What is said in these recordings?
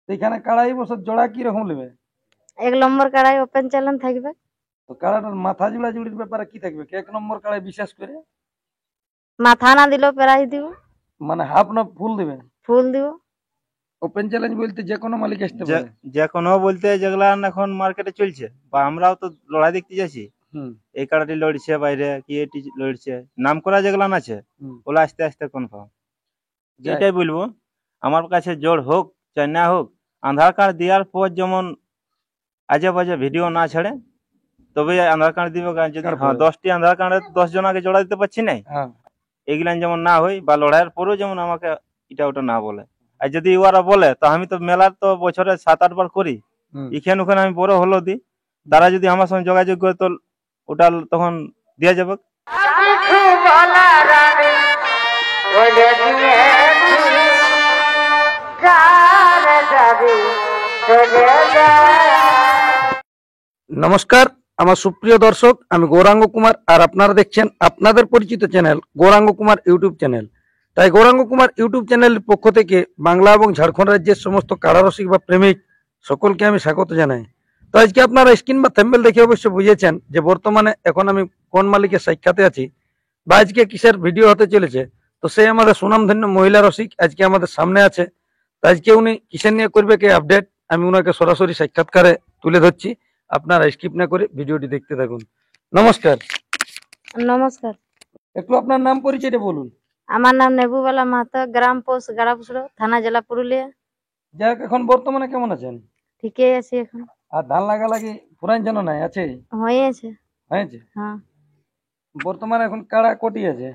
তো এখানে কাড়াই বছর জোড়া কি রকম নেবে? এক নম্বর কাড়াই ওপেন চ্যালেঞ্জ থাকবে। তো কাড়াটার মাথা জোড়া জুড়ির ব্যাপারে কি থাকবে? এক নম্বর কাড়াই বিশেষ করে মাথা না দিলেও প্রাইজ দিব। মানে হাফ না ফুল দিবেন? ফুল দিব। ওপেন চ্যালেঞ্জ বলতে যে কোনো মালিক আসতে যে পারে? যে কোনো বলতে যেগুলা এখন মার্কেটে চলছে বা আমরাও তো লড়াই দেখতে যাচ্ছি, এই কাড়াটি লড়ছে বাইরে কি এটি লড়ছে, নাম করা যেগুলা আছে ওগুলো আস্তে আস্তে কনফার্ম। এটাই বলবো আমার কাছে জোর হোক চাই না হোক, আধার কার্ড দেওয়ার পর যেমন আজে বাজে ভিডিও না ছাড়ে তবে আধার কার্ড দিব। যদি 10টি আধার কার্ডে 10 জনকে জোড়া দিতে পারছি না, এগুলান যেমন না হয় বা লড়াইয়ের পরেও যেমন আমাকে এটা ওটা না বলে। আর যদি ওরা বলে তো আমি তো মেলার তো বছরে 7-8 বার করি, এখানে ওখানে আমি বড় হলো দিই, তারা যদি আমার সঙ্গে যোগাযোগ করে তো ওটা তখন দেওয়া যাবে। নমস্কার আমার সুপ্রিয় দর্শক, আমি গৌরাঙ্গ কুমার আর আপনারা দেখছেন আপনাদের পরিচিত channel Gouranga Kumar YouTube channel. তাই গৌরাঙ্গ কুমার ইউটিউব চ্যানেলের পক্ষ থেকে বাংলা এবং ঝাড়খণ্ড রাজ্যের সমস্ত কাড়ারসিক বা প্রেমিক সকলকে আমি স্বাগত জানাই। তো আজকে আপনারা স্ক্রিন বা থাম্বনেল দেখে অবশ্য বুঝেছেন যে বর্তমানে এখন আমি কোন মালিকের সাক্ষাতে আছি বা আজকে কিসের ভিডিও হতে চলেছে। তো সেই আমাদের সুনামধন্য মহিলা রসিক আজকে আমাদের সামনে আছে। তো আজকে উনি কিসের নিয়ে করবে কে আপডেট, আমি ওনাকে সরাসরি সাক্ষাৎকারে তুলে ধরছি। আপনারা স্কিপ না করে ভিডিওটি দেখতে থাকুন। নমস্কার। নমস্কার। একটু আপনার নাম পরিচয়টা বলুন। আমার নাম নেবুবালা মাহাতো, গ্রাম পোস্ট গাড়াপুসড়ো, থানা জেলা পুরুলিয়া। যাক, এখন বর্তমানে কেমন আছেন? ঠিকই আছি এখন। আর ধান লাগালাগি পুরান জানো নাই আছে? হয়েছে। হয়েছে? হ্যাঁ। বর্তমানে এখন কাড়া কোটি আছে?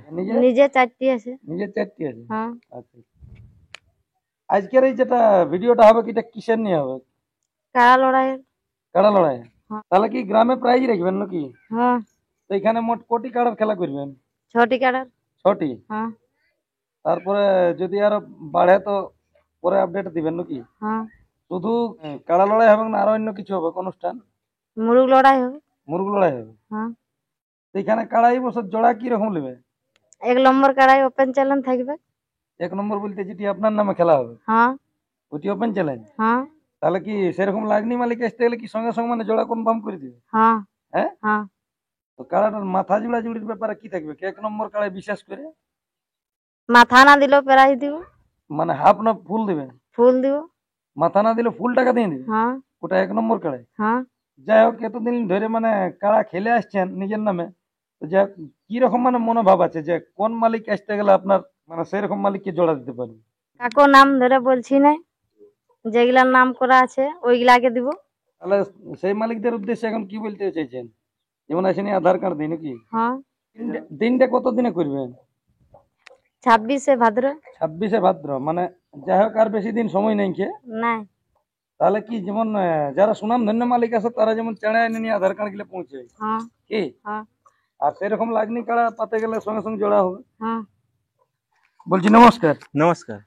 নিজে 4টি আছে। নিজে 4টি আছে? হ্যাঁ। আচ্ছা, আজকের এই যেটা ভিডিওটা হবে এটা কিসের নিয়ে হবে? কাড়া লড়াই। কাড়া লড়াই? তাহলে কি গ্রামে প্রাইজ রাখবেন নাকি? হ্যাঁ। তো এখানে মোট কোটি কাড়ার খেলা করবেন? 6টি কাড়ার। 6টি? হ্যাঁ। তারপরে যদি আরো বাড়ে তো পরে আপডেট দিবেন নাকি? হ্যাঁ। শুধু কাড়া লড়াই হবে না আরো অন্য কিছু হবে অনুষ্ঠান? মুরগ লড়াই হবে। মুরগ লড়াই হবে? হ্যাঁ। এখানে কাড়াই বছর জোড়া কি রকম নেবে? এক নম্বর কাড়াই ওপেন চ্যালেঞ্জ থাকবে। এক নম্বর বলতে যেটি আপনার নামে খেলা হবে? হ্যাঁ। ওটি ওপেন চ্যালেঞ্জ? হ্যাঁ। তাহলে কি সেরকম লাগনি মালিক আসতে গেলে কি সঙ্গে সঙ্গে মানে জোড়া কনফার্ম করে দিবে? হ্যাঁ। হ্যাঁ। হ্যাঁ। তো কাড়াটার মাথা জোড়া জুড়ির ব্যাপারে কি থাকবে? এক নম্বর কাড়াই বিশেষ করে মাথা না দিলেও প্রাইজ দিব। মানে হাফ না ফুল দিবে? ফুল দিব। মাথা না দিলে ফুল টাকা দিয়ে দিবে? হ্যাঁ। ওটা এক নম্বর কাড়াই? হ্যাঁ। যাই হোক, এতদিন ধরে মানে কাড়া খেলে আসছেন নিজের নামে, তো যাই হোক কি রকম মানে মনোভাব আছে যে কোন মালিক আসতে গেলে আপনার মানে সেরকম মালিককে জোড়া দিতে পারবে? কাকো নাম ধরে বলছি না, যেগুলার নাম করা আছে ওইগুলাকে দিব। তাহলে সেই মালিকদের উদ্দেশ্যে এখন কি বলতে চাইছেন? যেমন আসেনি আধার কার্ড দিই নাকি? হ্যাঁ। দিনটা কত দিনে করবেন? 26শে ভাদ্র। 26শে ভাদ্র, মানে যাই হোক আর বেশি দিন সময় নেই কে? নাই। তাহলে কি যেমন যারা সুনাম ধন্য মালিক আছে তারা যেমন চেড়ে এনে নিয়ে আধার কার্ড গুলো পৌঁছে হ্যাঁ। কি? হ্যাঁ। আর সেরকম লাগনি কাড়া পাতে গেলে সঙ্গে সঙ্গে জোড়া হবে? হ্যাঁ। বলছি নমস্কার। নমস্কার।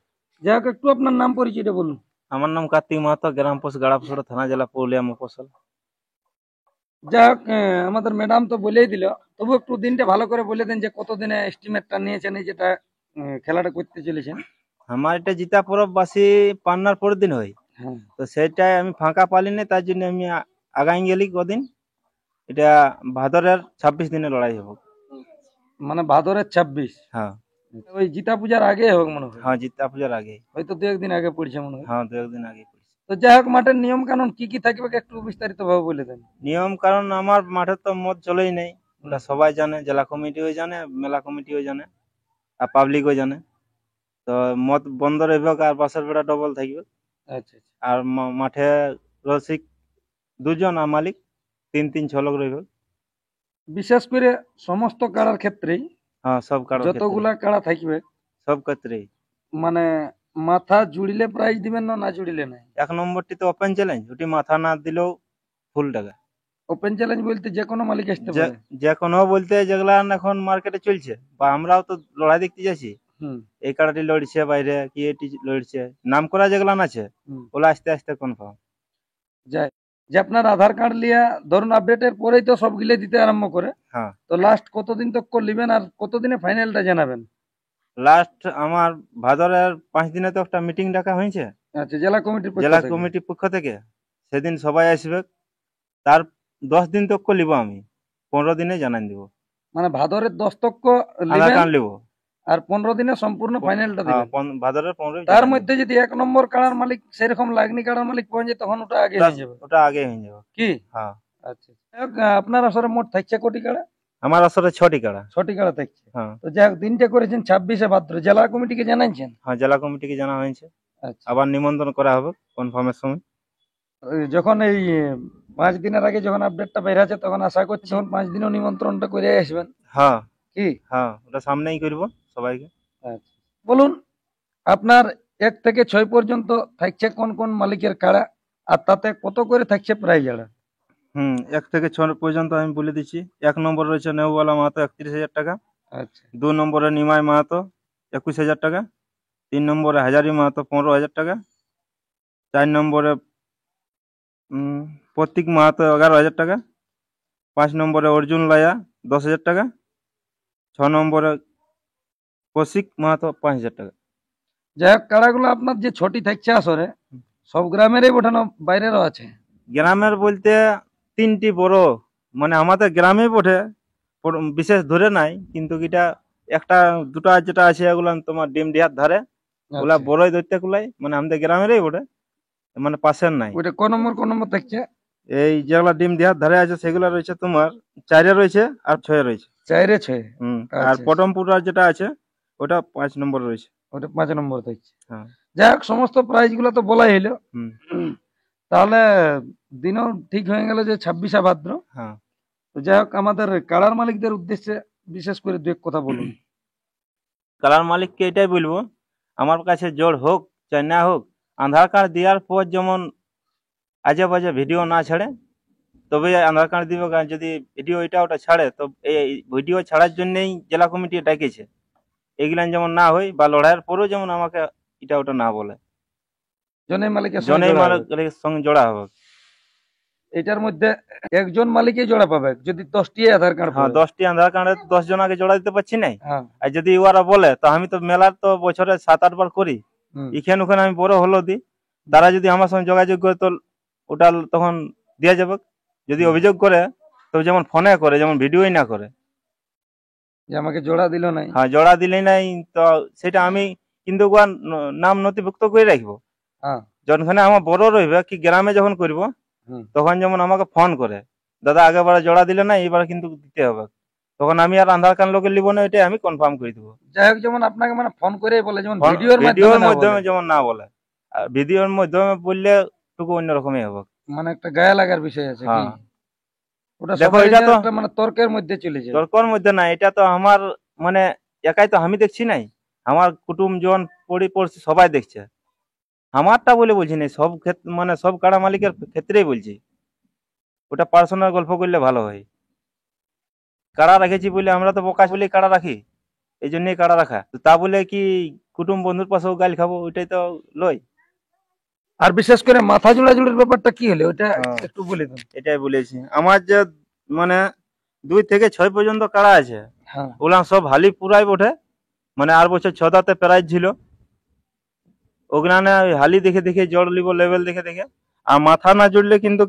যাই হোক একটু আপনার নাম পরিচয়টা বলুন। আমার নাম কার্তিক মাহাতো, গ্রাম পোস্ট গাড়াপুসড়ো, থানা জেলা পুরুলিয়া, মফস্বল। যাই হোক আমাদের ম্যাডাম তো বলেই দিল, তবু একটু দিনটা ভালো করে বলে দেন যে কতদিনে এস্টিমেটটা নিয়েছেন এই যেটা খেলাটা করতে চলেছেন। আমার এটা জিতা পরব বাসি পান্নার পরের দিন হয়, তো সেটাই আমি ফাঁকা পালি না, তার জন্য আমি আগাই গেলি কদিন। এটা ভাদরের 26 দিনে লড়াই হবে। মানে ভাদরের 26? হ্যাঁ। ওই জিতা পূজার আগে হবে মনে হয়? হ্যাঁ, জিতা পূজার আগে। হয়তো 2-1 দিন আগে পড়ছে মনে হয়। হ্যাঁ, 2-1 দিন আগে পড়ছে। তো যাই হোক মাঠের নিয়ম কানুন কি কি থাকবে একটু বিস্তারিত ভাবে বলে দেন। নিয়ম কারণ আমার মাঠে তো মদ চলেই নেই, ওটা সবাই জানে, জেলা কমিটিও জানে, মেলা কমিটিও জানে, আর পাবলিকও জানে। তো মদ বন্ধ রইবে আর বাসের বেড়া ডবল থাকবে। আচ্ছা। আর মাঠে রসিক 2জন আর মালিক 3-6 লোক রইবে। বিশেষ করে সমস্ত কাড়ার ক্ষেত্রেই? হ্যাঁ, সব কাড়া, যতগুলা কাড়া থাকবে সব ক্ষেত্রেই। মানে মাথা জুড়িলে প্রাইজ দিবেন না জুড়িলে নাই? 1 নম্বরটি তো ওপেন চ্যালেঞ্জ, ওটি মাথা না দিলেও ফুল টাকা। ওপেন চ্যালেঞ্জ বলতে যে কোনো মালিক আসতে পারে? যে কোনো বলতে যেগুলা এখন মার্কেটে চলছে বা আমরাও তো লড়াই দেখতে যাচ্ছি, এই কাড়াটি লড়ছে বাইরে কি এটি লড়ছে, নাম করা যেগুলা আছে ওগুলো আস্তে আস্তে কনফার্ম যায়। যে আপনার আধার কার্ড লিয়া ধরুন আপডেটের পরেই তো সবগুলো দিতে আরম্ভ করে। হ্যাঁ। তো লাস্ট কতদিন তক লিবেন আর কতদিনে ফাইনালটা জানাবেন? লাস্ট আমার ভাদরের 5 দিনে তো একটা মিটিং ডাকা হয়েছে, আচ্ছা, জেলা কমিটির পক্ষ জেলা থেকে? কমিটির পক্ষ থেকে সেদিন সবাই আসবে। তার 10 দিন তক লিব, আমি 15 দিনে জানাই দিব। মানে ভাদরের 10 তক আধার লিবেন কার্ড লিব। আর 15 দিনে সম্পূর্ণ ফাইনালটা হ্যাঁ, দিবেন। ভাদরের 15 তার মধ্যে যদি 1 নম্বর কাড়ার মালিক সেরকম লাগনি কাড়ার মালিক পাওয়া যায়, তখন ওটা আগে হয়ে যাবে। ওটা আগে হয়ে যাবে। কি? হ্যাঁ। আচ্ছা, যাই হোক, আপনার আসলে মোট থাকছে কোটি কাড়া? আমার আসলে 6টি কাড়া। 6টি কাড়া থাকছে। হ্যাঁ। তো যাই হোক, দিনটা করেছেন 26শে ভাদ্র, জেলা কমিটিকে জানাইছেন? হ্যাঁ, জেলা কমিটিকে জানা হয়েছে। আচ্ছা, আবার নিমন্ত্রণ করা হবে কনফার্মের সময়। যখন এই 5 দিনের আগে যখন আপডেটটা বের আছে, তখন আশা করছি তখন 5 দিনও নিমন্ত্রণটা করে আসবেন। হ্যাঁ। কি? হ্যাঁ, ওটা সামনেই করব সবাইকে। আচ্ছা, বলুন আপনার 1 থেকে 6 পর্যন্ত থাকছে কোন কোন মালিকের কাড়া, আর তাতে কত করে থাকছে প্রাইজ? 1 থেকে 6 পর্যন্ত আমি বলে দিচ্ছি। 1 নম্বরে রয়েছে নেউবালা মাহাতো 31,000 টাকা। আচ্ছা, 2 নম্বরে নিমাই মাহাতো 21,000 টাকা। 3 নম্বরে হাজারি মাহাতো 15,000 টাকা। 4 নম্বরে প্রতীক মাহাতো 11,000 টাকা। 5 নম্বরে অর্জুন লায়া 10,000 টাকা। 6 নম্বরে কৌশিক মাহাতো 5,000 টাকা। যাই হোক, কাড়াগুলো আপনার যে 6টি থাকছে আসরে, সব গ্রামেরই ওঠানো, বাইরেরও আছে? গ্রামের বলতে 3টি বড়, মানে আমাদের গ্রামেই বটে, বিশেষ ধরে নাই, কিন্তু এটা একটা দুটা যেটা আছে এগুলা তোমার ডিম ডিহার ধারে, ওগুলা আচ্ছা, বড়ই ধরতে কুলাই, মানে আমাদের গ্রামেরই বটে, মানে পাশের নাই। ওইটা কোন নম্বর থাকছে? এই যেগুলা ডিম দিহার ধারে আছে সেগুলা রয়েছে তোমার 4-এ রয়েছে আর 6-এ রয়েছে। 4-এ 6? আর আচ্ছা, পটমপুরা যেটা আছে ওটা 5 নম্বর রয়েছে। ওটা 5 নম্বর থাকছে। হ্যাঁ। যাই হোক, সমস্ত প্রাইজ গুলো তো বলাই হইলো। হুম। তাহলে দিনও ঠিক হয়ে গেল যে 26শে ভাদ্র। হ্যাঁ। তো যাই হোক, আমাদের কাড়ার মালিকদের উদ্দেশ্যে বিশেষ করে দু এক কথা বলুন। কালার মালিককে এটাই বলবো, আমার কাছে জোর হোক চাই না হোক, আধার কার্ড দেওয়ার পর যেমন আজে বাজে ভিডিও না ছাড়ে, তবে আধার কার্ড দিবে। কারণ যদি ভিডিও এটা ওটা ছাড়ে, তো এই ভিডিও ছাড়ার জন্যই জেলা কমিটি ডাকেছে। এগুলান যেমন না হয়, বা লড়াইয়ের পরেও যেমন আমাকে এটা ওটা না বলে, জনের মালিকের সঙ্গে জনেই জোড়া হবে। মালিকের সঙ্গে জোড়া হবে। এটার মধ্যে একজন মালিকই জোড়া পাবে যদি 10টি আধার কার্ড হ্যাঁ, পাবে। 10টি আধার কার্ডে 10 জনকে জোড়া দিতে পারছি নাই। হ্যাঁ। আর যদি ওরা বলে, তো আমি তো মেলার তো বছরে 7-8 বার করি, এখানে ওখানে আমি বড় হলো দি, তারা যদি আমার সঙ্গে যোগাযোগ করে তো ওটা তখন দেওয়া যাবে। যদি অভিযোগ করে, তো যেমন ফোনে করে, যেমন ভিডিওই না করে, যে আমাকে জোড়া দিল নাই। হ্যাঁ, জোড়া দিলেই নাই, তো সেটা আমি কিন্তু ওর নাম নথিভুক্ত করে রাখবো। হ্যাঁ। যখন আমার বড় রইবে কি গ্রামে যখন করব, তখন যেমন আমাকে ফোন করে, দাদা আগেবারে জোড়া দিলে না, এবার কিন্তু দিতে হবে। তখন আমি আর আধার কার্ড লোকের লিব না, এটাই আমি কনফার্ম করে দেবো। যাই হোক, যেমন আপনাকে মানে ফোন করে বলে, যেমন ভিডিওর ভিডিওর মাধ্যমে যেমন না বলে, আর ভিডিওর মাধ্যমে বললে টুকু অন্যরকমই হবে, মানে একটা গায়ে লাগার বিষয় আছে। কি? হ্যাঁ। ওটা দেখো, সবাই এটা তো একটা মানে তর্কের মধ্যে চলে যায়। তর্কের মধ্যে না, এটা তো আমার মানে একাই তো আমি দেখছি নাই, আমার কুটুম জন পড়ছি সবাই দেখছে। আমারটা বলে বলছি না, সব ক্ষেত্রে, মানে সব কাড়া মালিকের ক্ষেত্রেই বলছি। ওটা পার্সোনাল গল্প করলে ভালো হয়। কাড়া রাখেছি বলে, আমরা তো বোকা বলেই কাড়া রাখি, এই জন্যই কাড়া রাখা। তো তা বলে কি কুটুম বন্ধুর পাশেও গাল খাবো, ওইটাই তো লয়। আর বিশেষ করে মাথা জোড়াজুড়ির ব্যাপারটা কি হলো, ওটা একটু বলে দিন। এটাই বলেছি, আমার যে মানে 2 থেকে 6 পর্যন্ত কাড়া আছে, ওগুলা সব হালি পুরাই বটে। মানে আর বছর 6 দাঁতে প্রাইজ ছিল, ওগুলা হালি দেখে দেখে জোর লিব, লেভেল দেখে দেখে। আর মাথা না জুড়লে কিন্তু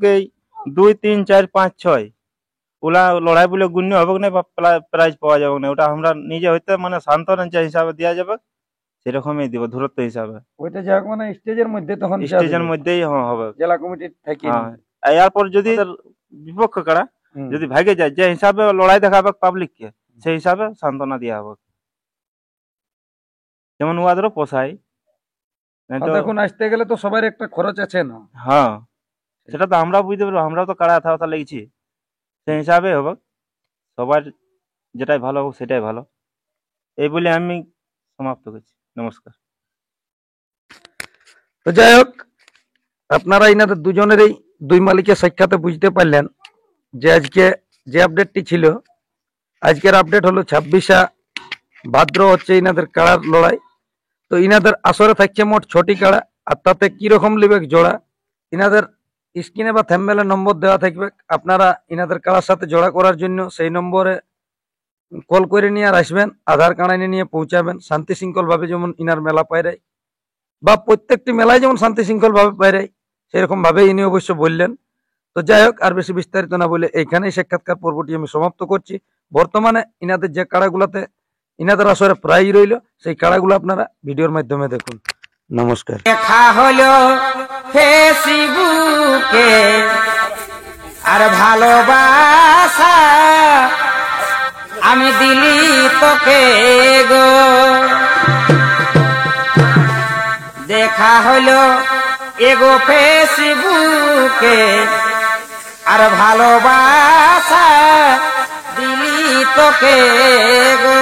2, 3, 4, 5, 6 ওলা লড়াই বলে গুণ্য হবে না, বা প্রাইজ পাওয়া যাবে না। ওটা আমরা নিজে হইতে মানে সান্তনা হিসাবে দেওয়া যাবে, সেরকমই দিব দূরত্ব হিসাবে। ওইটা যাক মানে স্টেজের মধ্যে, তখন স্টেজের মধ্যেই হবে, জেলা কমিটি থেকে। এরপর যদি বিপক্ষ কারা যদি ভাগে যায়, যে হিসাবে লড়াই দেখাবে পাবলিককে, সেই হিসাবে সান্ত্বনা দেওয়া হবে, যেমন ওদেরও পোষায়। দেখুন, আসতে গেলে তো সবার একটা খরচ আছে না? হ্যাঁ, সেটা তো আমরা বুঝতে পারবো, আমরাও তো কাড়া হাতা লেগেছি, সেই হিসাবে হবে। সবার যেটাই ভালো হোক সেটাই ভালো, এই বলে আমি সমাপ্ত করছি। নমস্কার। তো যাই হোক, আপনারা ইনাদের দুজনেরই, দুই মালিকের সাক্ষাতে বুঝতে পারলেন যে আজকে যে আপডেটটি ছিল, আজকের আপডেট হলো 26শে ভাদ্র হচ্ছে ইনাদের কাড়ার লড়াই। তো ইনাদের আসরে থাকছে মোট 6টি কাড়া, আর তাতে কিরকম লিবে জোড়া, ইনাদের স্ক্রিনে বা থ্যাম্বনেলে নম্বর দেওয়া থাকবে। আপনারা ইনাদের কাড়ার সাথে জোড়া করার জন্য সেই নম্বরে কল করে নিয়ে আর আসবেন, আধার কার্ড এনে নিয়ে পৌঁছাবেন, শান্তি শৃঙ্খল ভাবে যেমন ইনার মেলা পায়রায় বা প্রত্যেকটি মেলায় যেমন শান্তি শৃঙ্খল ভাবে বেড়ায় সেরকম ভাবে ইনি অবশ্য বললেন। তো যাই হোক, আর বেশি বিস্তারিত না বলে এইখানেই সাক্ষাৎকার পর্বটি আমি সমাপ্ত করছি। বর্তমানে ইনাদের যে কাড়াগুলাতে ইনাদের আসরে প্রায় রইল, সেই কাড়াগুলো আপনারা ভিডিওর মাধ্যমে দেখুন। নমস্কার। দেখা হলো ফেসবুকে আর ভালোবাসা আমি দিলি তোকে গো, দেখা হলো এগো ফেসবুকে আর ভালোবাসা দিলি তোকে গো।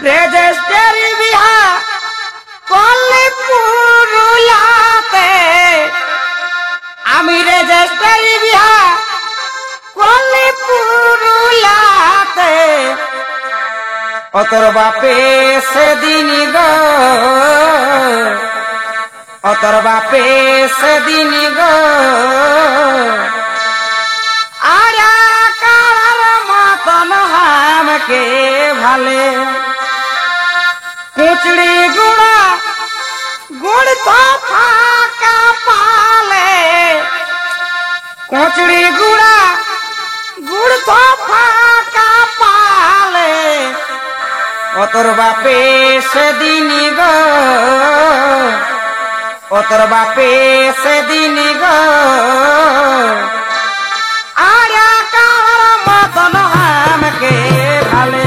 রেজিস্ট্রি বিহা করলে পুরুলাতে, আমি রেজিস্ট্রি বিহা করলে পুরুলাতে, ও তোর বাপে সেদিন গো, ও তোর বাপে সেদিন গো, আর কার মতন আমাকে ভালে কুচড়ি গুড়া গুড় তো ফাঁকা পালে, কুচড়ি গুড়া গুড় তো ফাঁকা পালে, ও তোর বাপে সেদিন গো, ও তোর বাপে সেদিন গো, আর কার মতন আমাকে ভালে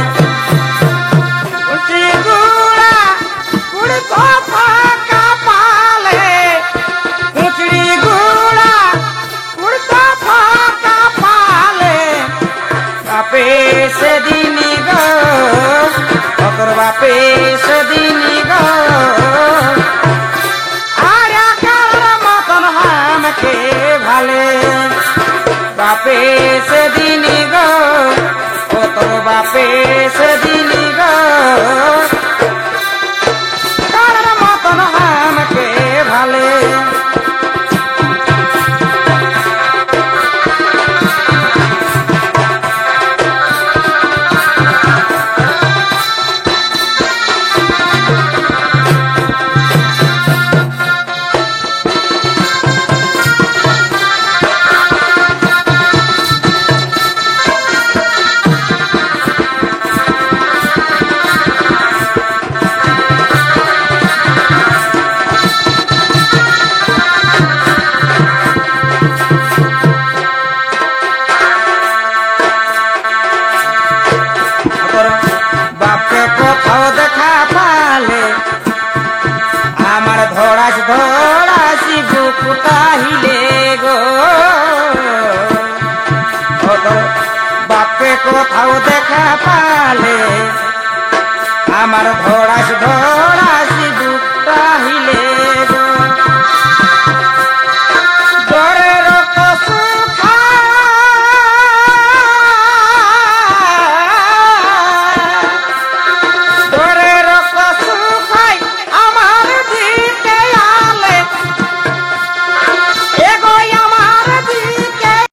কুচড়ি গুড়া গুড় তো ফাঁকা পালে, কুচড়ি গুড়া গুড় তো ফাঁকা পালে, বাপে সেদিন গো, ও তোর বাপে সেদিন গো, আর কার মতন আমাকে ভালে, বাপে সেদিন গো, ও তোর বাপে সেদিন গো, কার মতন আমাকে ভালে। বাপকে কোথাও দেখা পালে আমার ধরাস ধরাসি বুকুটা হিলে গো, বাপকে কোথাও দেখা পালে আমার